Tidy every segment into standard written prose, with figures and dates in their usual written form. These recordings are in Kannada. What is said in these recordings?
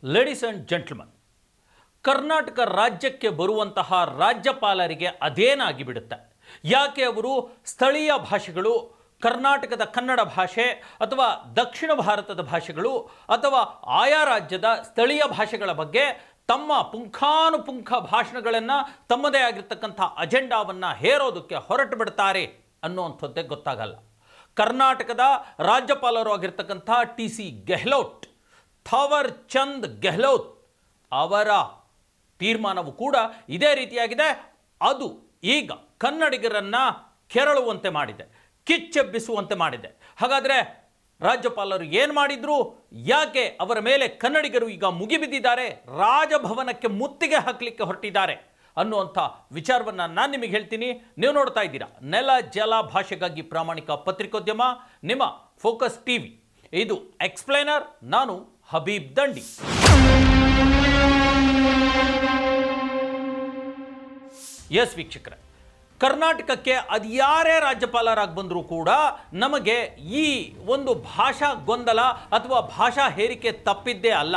ಲೇಡೀಸ್ ಆ್ಯಂಡ್ ಜೆಂಟ್ಲ್ಮನ್, ಕರ್ನಾಟಕ ರಾಜ್ಯಕ್ಕೆ ಬರುವಂತಹ ರಾಜ್ಯಪಾಲರಿಗೆ ಅದೇನಾಗಿ ಬಿಡುತ್ತೆ? ಯಾಕೆ ಅವರು ಸ್ಥಳೀಯ ಭಾಷೆಗಳು, ಕರ್ನಾಟಕದ ಕನ್ನಡ ಭಾಷೆ ಅಥವಾ ದಕ್ಷಿಣ ಭಾರತದ ಭಾಷೆಗಳು ಅಥವಾ ಆಯಾ ರಾಜ್ಯದ ಸ್ಥಳೀಯ ಭಾಷೆಗಳ ಬಗ್ಗೆ ತಮ್ಮ ಪುಂಖಾನುಪುಂಖ ಭಾಷಣಗಳನ್ನು ತಮ್ಮದೇ ಆಗಿರ್ತಕ್ಕಂಥ ಅಜೆಂಡಾವನ್ನು ಹೇರೋದಕ್ಕೆ ಹೊರಟು ಬಿಡ್ತಾರೆ ಅನ್ನುವಂಥದ್ದೇ ಗೊತ್ತಾಗಲ್ಲ. ಕರ್ನಾಟಕದ ರಾಜ್ಯಪಾಲರು ಆಗಿರ್ತಕ್ಕಂಥ TC ಗೆಹ್ಲೋಟ್, ಥಾವರ್ ಚಂದ್ ಗೆಹ್ಲೋಟ್ ಅವರ ತೀರ್ಮಾನವು ಕೂಡ ಇದೇ ರೀತಿಯಾಗಿದೆ. ಅದು ಈಗ ಕನ್ನಡಿಗರನ್ನು ಕೆರಳುವಂತೆ ಮಾಡಿದೆ, ಕಿಚ್ಚೆಬ್ಬಿಸುವಂತೆ ಮಾಡಿದೆ. ಹಾಗಾದರೆ ರಾಜ್ಯಪಾಲರು ಏನು ಮಾಡಿದ್ರು? ಯಾಕೆ ಅವರ ಮೇಲೆ ಕನ್ನಡಿಗರು ಈಗ ಮುಗಿಬಿದ್ದಿದ್ದಾರೆ, ರಾಜಭವನಕ್ಕೆ ಮುತ್ತಿಗೆ ಹಾಕಲಿಕ್ಕೆ ಹೊರಟಿದ್ದಾರೆ ಅನ್ನುವಂಥ ವಿಚಾರವನ್ನು ನಾನು ನಿಮಗೆ ಹೇಳ್ತೀನಿ. ನೀವು ನೋಡ್ತಾ ಇದ್ದೀರಾ ನೆಲ ಜಲ ಭಾಷೆಗಾಗಿ ಪ್ರಾಮಾಣಿಕ ಪತ್ರಿಕೋದ್ಯಮ ನಿಮ್ಮ ಫೋಕಸ್ TV. ಇದು ಎಕ್ಸ್ಪ್ಲೈನರ್. ನಾನು ಹಬೀಬ್ ದಂಡಿ. ಎಸ್ ವೀಕ್ಷಕರೇ, ಕರ್ನಾಟಕಕ್ಕೆ ಅದು ಯಾರೇ ರಾಜ್ಯಪಾಲರಾಗಿ ಬಂದರೂ ಕೂಡ ನಮಗೆ ಈ ಒಂದು ಭಾಷಾ ಗೊಂದಲ ಅಥವಾ ಭಾಷಾ ಹೇರಿಕೆ ತಪ್ಪಿದ್ದೇ ಅಲ್ಲ.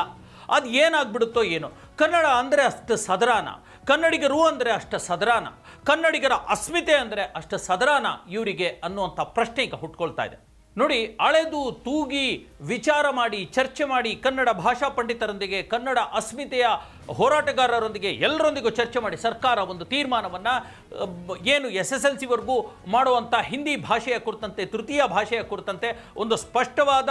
ಅದು ಏನಾಗ್ಬಿಡುತ್ತೋ ಏನೋ. ಕನ್ನಡ ಅಂದರೆ ಅಷ್ಟು ಸದರಾನ, ಕನ್ನಡಿಗರು ಅಂದರೆ ಅಷ್ಟು ಸದರಾನ, ಕನ್ನಡಿಗರ ಅಸ್ಮಿತೆ ಅಂದರೆ ಅಷ್ಟು ಸದರಾನ ಇವರಿಗೆ ಅನ್ನುವಂಥ ಪ್ರಶ್ನೆ ಈಗ ಹುಟ್ಕೊಳ್ತಾ ಇದೆ. ನೋಡಿ, ಅಳೆದು ತೂಗಿ ವಿಚಾರ ಮಾಡಿ ಚರ್ಚೆ ಮಾಡಿ ಕನ್ನಡ ಭಾಷಾ ಪಂಡಿತರೊಂದಿಗೆ, ಕನ್ನಡ ಅಸ್ಮಿತೆಯ ಹೋರಾಟಗಾರರೊಂದಿಗೆ ಎಲ್ಲರೊಂದಿಗೂ ಚರ್ಚೆ ಮಾಡಿ ಸರ್ಕಾರ ಒಂದು ತೀರ್ಮಾನವನ್ನು ಏನು SSLCವರೆಗೂ ಮಾಡುವಂಥ ಹಿಂದಿ ಭಾಷೆಯ ಕುರಿತಂತೆ, ತೃತೀಯ ಭಾಷೆಯ ಕುರಿತಂತೆ ಒಂದು ಸ್ಪಷ್ಟವಾದ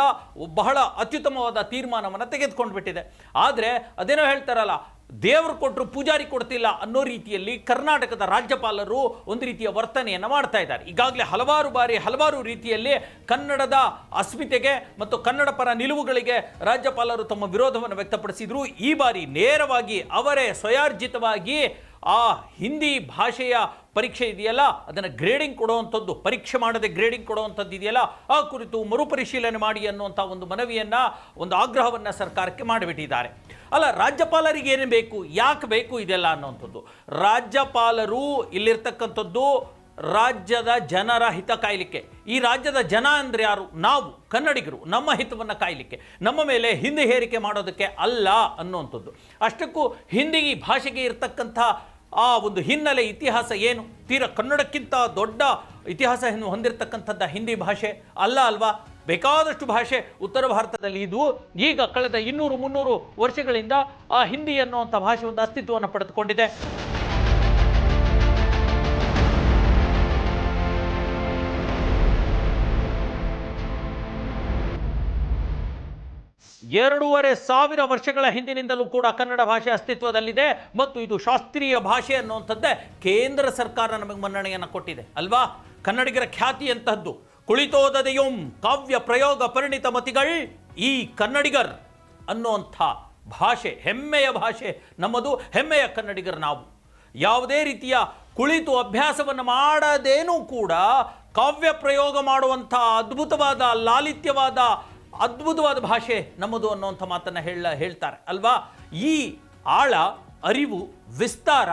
ಬಹಳ ಅತ್ಯುತ್ತಮವಾದ ತೀರ್ಮಾನವನ್ನು ತೆಗೆದುಕೊಂಡು ಬಿಟ್ಟಿದೆ. ಆದರೆ ಅದೇನೋ ಹೇಳ್ತಾರಲ್ಲ, ದೇವರು ಕೊಟ್ಟರು ಪೂಜಾರಿ ಕೊಡ್ತಿಲ್ಲ ಅನ್ನೋ ರೀತಿಯಲ್ಲಿ ಕರ್ನಾಟಕದ ರಾಜ್ಯಪಾಲರು ಒಂದು ರೀತಿಯ ವರ್ತನೆಯನ್ನು ಮಾಡ್ತಾ ಇದ್ದಾರೆ. ಈಗಾಗಲೇ ಹಲವಾರು ಬಾರಿ ಹಲವಾರು ರೀತಿಯಲ್ಲಿ ಕನ್ನಡದ ಅಸ್ಮಿತೆಗೆ ಮತ್ತು ಕನ್ನಡ ಪರ ನಿಲುವುಗಳಿಗೆ ರಾಜ್ಯಪಾಲರು ತಮ್ಮ ವಿರೋಧವನ್ನು ವ್ಯಕ್ತಪಡಿಸಿದ್ರು. ಈ ಬಾರಿ ನೇರವಾಗಿ ಅವರೇ ಸ್ವಯಾರ್ಜಿತವಾಗಿ ಆ ಹಿಂದಿ ಭಾಷೆಯ ಪರೀಕ್ಷೆ ಇದೆಯಲ್ಲ, ಅದನ್ನು ಗ್ರೇಡಿಂಗ್ ಕೊಡುವಂಥದ್ದು, ಪರೀಕ್ಷೆ ಮಾಡದೆ ಗ್ರೇಡಿಂಗ್ ಕೊಡುವಂಥದ್ದು ಇದೆಯಲ್ಲ, ಆ ಕುರಿತು ಮರುಪರಿಶೀಲನೆ ಮಾಡಿ ಅನ್ನುವಂಥ ಒಂದು ಮನವಿಯನ್ನು, ಒಂದು ಆಗ್ರಹವನ್ನು ಸರ್ಕಾರಕ್ಕೆ ಮಾಡಿಬಿಟ್ಟಿದ್ದಾರೆ. ಅಲ್ಲ, ರಾಜ್ಯಪಾಲರಿಗೆ ಏನು ಬೇಕು, ಯಾಕೆ ಬೇಕು ಇದೆಲ್ಲ ಅನ್ನುವಂಥದ್ದು. ರಾಜ್ಯಪಾಲರು ಇಲ್ಲಿರ್ತಕ್ಕಂಥದ್ದು ರಾಜ್ಯದ ಜನರ ಹಿತ ಕಾಯಲಿಕ್ಕೆ. ಈ ರಾಜ್ಯದ ಜನ ಅಂದರೆ ಯಾರು? ನಾವು ಕನ್ನಡಿಗರು. ನಮ್ಮ ಹಿತವನ್ನು ಕಾಯಲಿಕ್ಕೆ, ನಮ್ಮ ಮೇಲೆ ಹಿಂದಿ ಹೇರಿಕೆ ಮಾಡೋದಕ್ಕೆ ಅಲ್ಲ ಅನ್ನುವಂಥದ್ದು. ಅಷ್ಟಕ್ಕೂ ಹಿಂದಿ ಭಾಷೆಗೆ ಇರತಕ್ಕಂಥ ಆ ಒಂದು ಹಿನ್ನೆಲೆ, ಇತಿಹಾಸ ಏನು? ತೀರಾ ಕನ್ನಡಕ್ಕಿಂತ ದೊಡ್ಡ ಇತಿಹಾಸವನ್ನು ಹೊಂದಿರತಕ್ಕಂಥದ್ದ ಹಿಂದಿ ಭಾಷೆ ಅಲ್ಲ ಅಲ್ವಾ? ಬೇಕಾದಷ್ಟು ಭಾಷೆ ಉತ್ತರ ಭಾರತದಲ್ಲಿ ಇದು. ಈಗ ಕಳೆದ 200-300 ವರ್ಷಗಳಿಂದ ಆ ಹಿಂದಿ ಅನ್ನುವಂಥ ಭಾಷೆ ಒಂದು ಅಸ್ತಿತ್ವವನ್ನು ಪಡೆದುಕೊಂಡಿದೆ. ಎರಡೂವರೆ ಸಾವಿರ ವರ್ಷಗಳ ಹಿಂದಿನಿಂದಲೂ ಕೂಡ ಕನ್ನಡ ಭಾಷೆ ಅಸ್ತಿತ್ವದಲ್ಲಿದೆ ಮತ್ತು ಇದು ಶಾಸ್ತ್ರೀಯ ಭಾಷೆ ಅನ್ನುವಂಥದ್ದೇ ಕೇಂದ್ರ ಸರ್ಕಾರ ನಮಗೆ ಮನ್ನಣೆಯನ್ನು ಕೊಟ್ಟಿದೆ ಅಲ್ವಾ? ಕನ್ನಡಿಗರ ಖ್ಯಾತಿ ಅಂತಹದ್ದು. ಕುಳಿತೋದದೆಯೋಂ ಕಾವ್ಯ ಪ್ರಯೋಗ ಪರಿಣಿತ ಮತಿಗಳ್ ಈ ಕನ್ನಡಿಗರ್ ಅನ್ನುವಂಥ ಭಾಷೆ, ಹೆಮ್ಮೆಯ ಭಾಷೆ ನಮ್ಮದು, ಹೆಮ್ಮೆಯ ಕನ್ನಡಿಗರು ನಾವು. ಯಾವುದೇ ರೀತಿಯ ಕುಳಿತು ಅಭ್ಯಾಸವನ್ನು ಮಾಡದೇನೂ ಕೂಡ ಕಾವ್ಯ ಪ್ರಯೋಗ ಮಾಡುವಂಥ ಅದ್ಭುತವಾದ ಲಾಲಿತ್ಯವಾದ ಅದ್ಭುತವಾದ ಭಾಷೆ ನಮ್ಮದು ಅನ್ನುವಂಥ ಮಾತನ್ನು ಹೇಳ್ತಾರೆ ಅಲ್ವಾ? ಈ ಆಳ, ಅರಿವು, ವಿಸ್ತಾರ,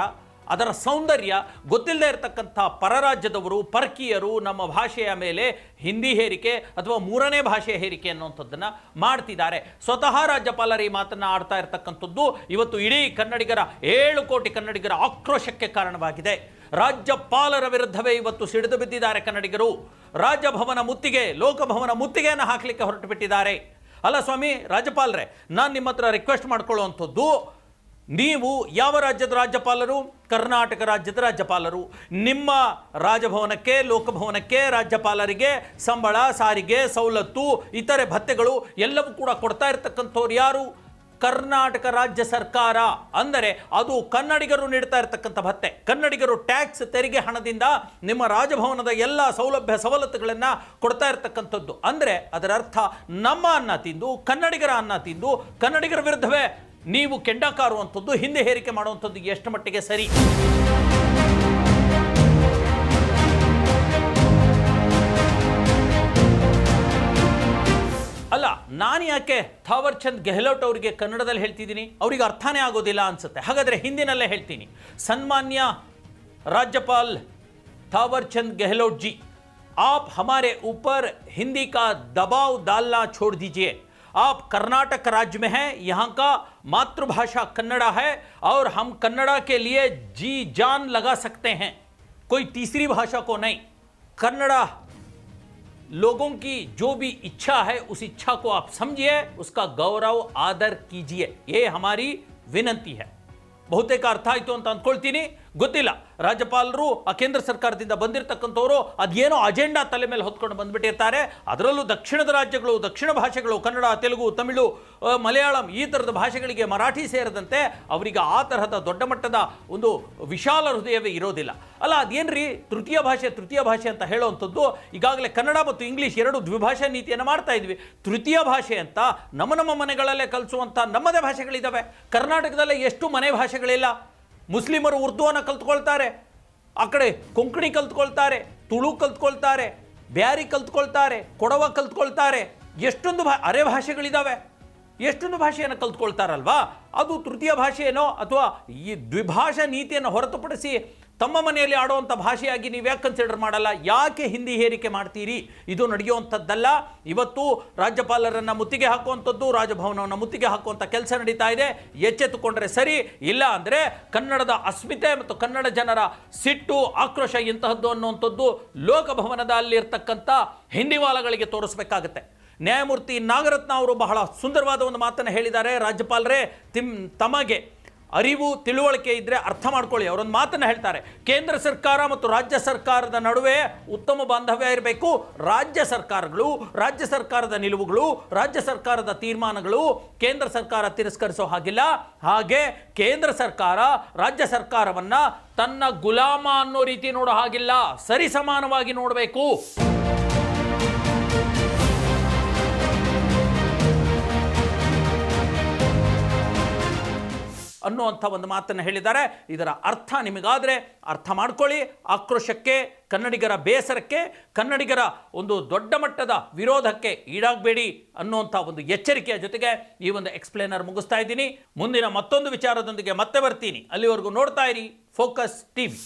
ಅದರ ಸೌಂದರ್ಯ ಗೊತ್ತಿಲ್ಲದೆ ಇರತಕ್ಕಂಥ ಪರರಾಜ್ಯದವರು, ಪರಕೀಯರು ನಮ್ಮ ಭಾಷೆಯ ಮೇಲೆ ಹಿಂದಿ ಹೇರಿಕೆ ಅಥವಾ ಮೂರನೇ ಭಾಷೆಯ ಹೇರಿಕೆ ಅನ್ನುವಂಥದ್ದನ್ನು ಮಾಡ್ತಿದ್ದಾರೆ. ಸ್ವತಃ ರಾಜ್ಯಪಾಲರು ಈ ಮಾತನ್ನು ಆಡ್ತಾ ಇರತಕ್ಕಂಥದ್ದು ಇವತ್ತು ಇಡೀ ಕನ್ನಡಿಗರ 7 ಕೋಟಿ ಕನ್ನಡಿಗರ ಆಕ್ರೋಶಕ್ಕೆ ಕಾರಣವಾಗಿದೆ. ರಾಜ್ಯಪಾಲರ ವಿರುದ್ಧವೇ ಇವತ್ತು ಸಿಡಿದು ಬಿದ್ದಿದ್ದಾರೆ ಕನ್ನಡಿಗರು. ರಾಜಭವನ ಮುತ್ತಿಗೆ, ಲೋಕಭವನ ಮುತ್ತಿಗೆಯನ್ನು ಹಾಕಲಿಕ್ಕೆ ಹೊರಟು ಬಿಟ್ಟಿದ್ದಾರೆ. ಅಲ್ಲ ಸ್ವಾಮಿ ರಾಜ್ಯಪಾಲರೇ, ನಾನು ನಿಮ್ಮ ಹತ್ರ ರಿಕ್ವೆಸ್ಟ್ ಮಾಡ್ಕೊಳ್ಳುವಂಥದ್ದು, ನೀವು ಯಾವ ರಾಜ್ಯದ ರಾಜ್ಯಪಾಲರು? ಕರ್ನಾಟಕ ರಾಜ್ಯದ ರಾಜ್ಯಪಾಲರು. ನಿಮ್ಮ ರಾಜಭವನಕ್ಕೆ, ಲೋಕಭವನಕ್ಕೆ ರಾಜ್ಯಪಾಲರಿಗೆ ಸಂಬಳ, ಸಾರಿಗೆ, ಸವಲತ್ತು, ಇತರೆ ಭತ್ಯೆಗಳು ಎಲ್ಲವೂ ಕೂಡ ಕೊಡ್ತಾ ಇರ್ತಕ್ಕಂಥವ್ರು ಯಾರು? ಕರ್ನಾಟಕ ರಾಜ್ಯ ಸರ್ಕಾರ. ಅಂದರೆ ಅದು ಕನ್ನಡಿಗರು ನೀಡ್ತಾ ಇರತಕ್ಕಂಥ ಭತ್ಯೆ. ಕನ್ನಡಿಗರು ಟ್ಯಾಕ್ಸ್, ತೆರಿಗೆ ಹಣದಿಂದ ನಿಮ್ಮ ರಾಜಭವನದ ಎಲ್ಲ ಸೌಲಭ್ಯ ಸವಲತ್ತುಗಳನ್ನು ಕೊಡ್ತಾ ಇರತಕ್ಕಂಥದ್ದು. ಅಂದರೆ ಅದರ ಅರ್ಥ ನಮ್ಮ ಅನ್ನ ತಿಂದು, ಕನ್ನಡಿಗರ ಅನ್ನ ತಿಂದು, ಕನ್ನಡಿಗರ ವಿರುದ್ಧವೇ ನೀವು ಕೆಂಡಕಾರುವಂಥದ್ದು, ಹಿಂದೆ ಹೇರಿಕೆ ಮಾಡುವಂಥದ್ದು ಎಷ್ಟು ಮಟ್ಟಿಗೆ ಸರಿ? ಅಲ್ಲ, ನಾನು ಯಾಕೆ ಥಾವರ್ ಚಂದ್ ಗೆಹ್ಲೋಟ್ ಅವರಿಗೆ ಕನ್ನಡದಲ್ಲಿ ಹೇಳ್ತಿದ್ದೀನಿ? ಅವರಿಗೆ ಅರ್ಥನೇ ಆಗೋದಿಲ್ಲ ಅನ್ಸುತ್ತೆ. ಹಾಗಾದರೆ ಹಿಂದಿನಲ್ಲೇ ಹೇಳ್ತೀನಿ. ಸನ್ಮಾನ್ಯ राज्यपाल थावर चंद गहलोत जी, आप हमारे ऊपर हिंदी का दबाव डालना छोड़ दीजिए। आप कर्नाटक राज्य में हैं, यहाँ का मातृभाषा कन्नड़ा है और हम कन्नड़ा के लिए जी जान लगा सकते हैं, कोई तीसरी भाषा को नहीं। कन्नड़ा लोगों की जो भी इच्छा है उस इच्छा को आप समझिए, उसका गौरव आदर कीजिए, ये हमारी विनंತಿ है। ಬಹುತೇಕ ಅರ್ಥ ಆಯಿತು ಅಂತ ಅಂದ್ಕೊಳ್ತೀನಿ, ಗೊತ್ತಿಲ್ಲ ರಾಜ್ಯಪಾಲರು ಆ ಕೇಂದ್ರ ಸರ್ಕಾರದಿಂದ ಬಂದಿರತಕ್ಕಂಥವರು ಅದೇನೋ ಅಜೆಂಡಾ ತಲೆ ಮೇಲೆ ಹೊತ್ಕೊಂಡು ಬಂದ್ಬಿಟ್ಟಿರ್ತಾರೆ, ಅದರಲ್ಲೂ ದಕ್ಷಿಣದ ರಾಜ್ಯಗಳು, ದಕ್ಷಿಣ ಭಾಷೆಗಳು, ಕನ್ನಡ, ತೆಲುಗು, ತಮಿಳು, ಮಲಯಾಳಂ ಈ ಥರದ ಭಾಷೆಗಳಿಗೆ ಮರಾಠಿ ಸೇರಿದಂತೆ ಅವರಿಗೆ ಆ ತರಹದ ದೊಡ್ಡ ಮಟ್ಟದ ಒಂದು ವಿಶಾಲ ಹೃದಯವೇ ಇರೋದಿಲ್ಲ ಅಲ್ಲ. ಅದೇನ್ರಿ ತೃತೀಯ ಭಾಷೆ ಅಂತ ಹೇಳುವಂಥದ್ದು, ಈಗಾಗಲೇ ಕನ್ನಡ ಮತ್ತು ಇಂಗ್ಲೀಷ್ ಎರಡು ದ್ವಿಭಾಷಾ ನೀತಿಯನ್ನು ಮಾಡ್ತಾ ಇದ್ವಿ. ತೃತೀಯ ಭಾಷೆ ಅಂತ ನಮ್ಮ ಮನೆಗಳಲ್ಲೇ ಕಲಿಸುವಂಥ ನಮ್ಮದೇ ಭಾಷೆಗಳಿದ್ದಾವೆ. ಕರ್ನಾಟಕದಲ್ಲೇ ಎಷ್ಟು ಮನೆ ಭಾಷೆಗಳಿಲ್ಲ. ಮುಸ್ಲಿಮರು ಉರ್ದುವನ್ನು ಕಲ್ತ್ಕೊಳ್ತಾರೆ, ಆ ಕಡೆ ಕೊಂಕಣಿ ಕಲ್ತ್ಕೊಳ್ತಾರೆ, ತುಳು ಕಲ್ತ್ಕೊಳ್ತಾರೆ, ಬ್ಯಾರಿ ಕಲ್ತ್ಕೊಳ್ತಾರೆ, ಕೊಡವ ಕಲ್ತ್ಕೊಳ್ತಾರೆ, ಎಷ್ಟೊಂದು ಅರೆ ಭಾಷೆಗಳಿದ್ದಾವೆ. ಎಷ್ಟೊಂದು ಭಾಷೆಯನ್ನು ಕಲ್ತ್ಕೊಳ್ತಾರಲ್ವಾ, ಅದು ತೃತೀಯ ಭಾಷೆಯೇನೋ ಅಥವಾ ಈ ದ್ವಿಭಾಷಾ ನೀತಿಯನ್ನು ಹೊರತುಪಡಿಸಿ ತಮ್ಮ ಮನೆಯಲ್ಲಿ ಆಡುವಂಥ ಭಾಷೆಯಾಗಿ ನೀವು ಯಾಕೆ ಕನ್ಸಿಡರ್ ಮಾಡಲ್ಲ? ಯಾಕೆ ಹಿಂದಿ ಹೇರಿಕೆ ಮಾಡ್ತೀರಿ? ಇದು ನಡೆಯುವಂಥದ್ದಲ್ಲ. ಇವತ್ತು ರಾಜ್ಯಪಾಲರನ್ನು ಮುತ್ತಿಗೆ ಹಾಕುವಂಥದ್ದು, ರಾಜಭವನವನ್ನು ಮುತ್ತಿಗೆ ಹಾಕುವಂಥ ಕೆಲಸ ನಡೀತಾ ಇದೆ. ಎಚ್ಚೆತ್ತುಕೊಂಡ್ರೆ ಸರಿ, ಇಲ್ಲ ಅಂದರೆ ಕನ್ನಡದ ಅಸ್ಮಿತೆ ಮತ್ತು ಕನ್ನಡ ಜನರ ಸಿಟ್ಟು, ಆಕ್ರೋಶ ಎಂತಹದ್ದು ಅನ್ನುವಂಥದ್ದು ಲೋಕಭವನದ ಅಲ್ಲಿರ್ತಕ್ಕಂಥ ಹಿಂದಿವಾಲಗಳಿಗೆ ತೋರಿಸಬೇಕಾಗತ್ತೆ. ನ್ಯಾಯಮೂರ್ತಿ ನಾಗರತ್ನ ಅವರು ಬಹಳ ಸುಂದರವಾದ ಒಂದು ಮಾತನ್ನು ಹೇಳಿದ್ದಾರೆ. ರಾಜ್ಯಪಾಲರೇ, ತಮಗೆ ಅರಿವು ತಿಳುವಳಿಕೆ ಇದ್ದರೆ ಅರ್ಥ ಮಾಡ್ಕೊಳ್ಳಿ. ಅವರೊಂದು ಮಾತನ್ನು ಹೇಳ್ತಾರೆ, ಕೇಂದ್ರ ಸರ್ಕಾರ ಮತ್ತು ರಾಜ್ಯ ಸರ್ಕಾರದ ನಡುವೆ ಉತ್ತಮ ಬಾಂಧವ್ಯ ಇರಬೇಕು. ರಾಜ್ಯ ಸರ್ಕಾರಗಳು, ರಾಜ್ಯ ಸರ್ಕಾರದ ನಿಲುವುಗಳು, ರಾಜ್ಯ ಸರ್ಕಾರದ ತೀರ್ಮಾನಗಳು ಕೇಂದ್ರ ಸರ್ಕಾರ ತಿರಸ್ಕರಿಸೋ ಹಾಗಿಲ್ಲ. ಹಾಗೆ ಕೇಂದ್ರ ಸರ್ಕಾರ ರಾಜ್ಯ ಸರ್ಕಾರವನ್ನ ತನ್ನ ಗುಲಾಮ ಅನ್ನೋ ರೀತಿ ನೋಡೋ ಹಾಗಿಲ್ಲ, ಸರಿ ಸಮಾನವಾಗಿ ನೋಡಬೇಕು ಅನ್ನುವಂಥ ಒಂದು ಮಾತನ್ನು ಹೇಳಿದ್ದಾರೆ. ಇದರ ಅರ್ಥ ನಿಮಗಾದರೆ ಅರ್ಥ ಮಾಡ್ಕೊಳ್ಳಿ. ಆಕ್ರೋಶಕ್ಕೆ, ಕನ್ನಡಿಗರ ಬೇಸರಕ್ಕೆ, ಕನ್ನಡಿಗರ ಒಂದು ದೊಡ್ಡ ಮಟ್ಟದ ವಿರೋಧಕ್ಕೆ ಈಡಾಗಬೇಡಿ ಅನ್ನುವಂಥ ಒಂದು ಎಚ್ಚರಿಕೆಯ ಜೊತೆಗೆ ಈ ಒಂದು ಎಕ್ಸ್ಪ್ಲೇನರ್ ಮುಗಿಸ್ತಾ ಇದ್ದೀನಿ. ಮುಂದಿನ ಮತ್ತೊಂದು ವಿಚಾರದೊಂದಿಗೆ ಮತ್ತೆ ಬರ್ತೀನಿ. ಅಲ್ಲಿವರೆಗೂ ನೋಡ್ತಾ ಇರಿ ಫೋಕಸ್ ಟಿವಿ.